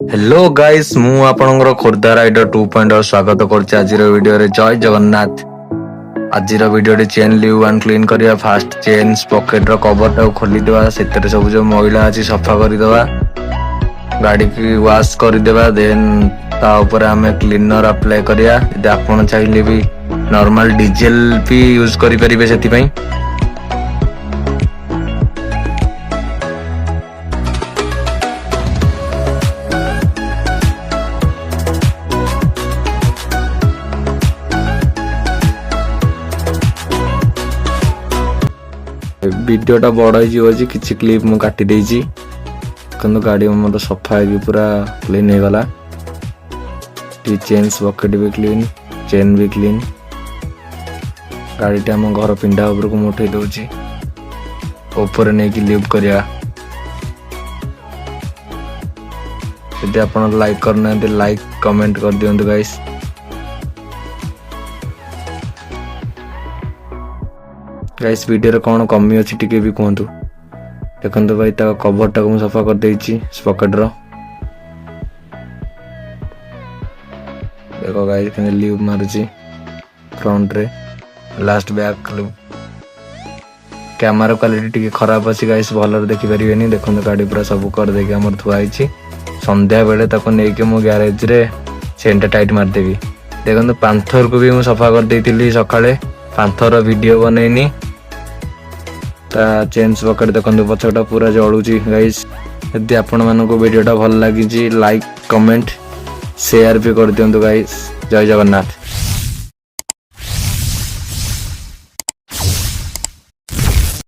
Hello guys मु आपनकर Khordha rider 2.0 स्वागत करछि आज वीडियो रे। जय जगन्नाथ। आज वीडियो रे चेन ल्यूब एंड क्लीन करिया। फास्ट चेन पॉकेट रो कवर टा खोली देबा, सेतरे सब जो मैला अछि सफा करि देबा, गाड़ी की वॉश करि देबा। देन ता ऊपर हमें क्लीनर अप्लाई करिया। यदि आपण चाहिए भी नॉर्मल डीजल भी यूज करि परिबे सेति पई। वीडियोटा बड़ हो किसी क्लिप मु काटी देछि, କିନ୍ତୁ गाड़ी मोर सफा है पूरा क्लीन हो गला। चेन बकेट भी क्लीन, चेन भी क्लीन। गाड़ी आम घर पिंडा ऊपर को उठे दौची, ऊपर नहीं कि ल्यूब करिया। यदि आप लाइक करना लाइक कमेंट कर दियंतु गाइस। गाइस वीडियो रे कौन कमी अच्छी टिके भी कहतु। देखो भाई कवर टाक सफा कर देछि पॉकेट रो। देखो गाइस के ल्यूब मारुछि फ्रंट रे, last back lube. Camera quality टिके खराब अछि गाइस, भलर देखि परिबेनी। देखो गाड़ी पूरा सब कर देके हमर थुआ आइछि। संध्या बेले ताको नै के मो गैरेज रे चेन टाइट मार देबी। देखो पांथर को भी मु सफा कर देइतिली सकाळे। पांथर वीडियो बनैनी। चेन्स पॉकेट देखो पछटा पूरा जलुची गाइस। यदि आपण मानको वीडियोटा भल लागी लाइक कमेंट शेयर भी कर दियंतु गाइस। जय जगन्नाथ।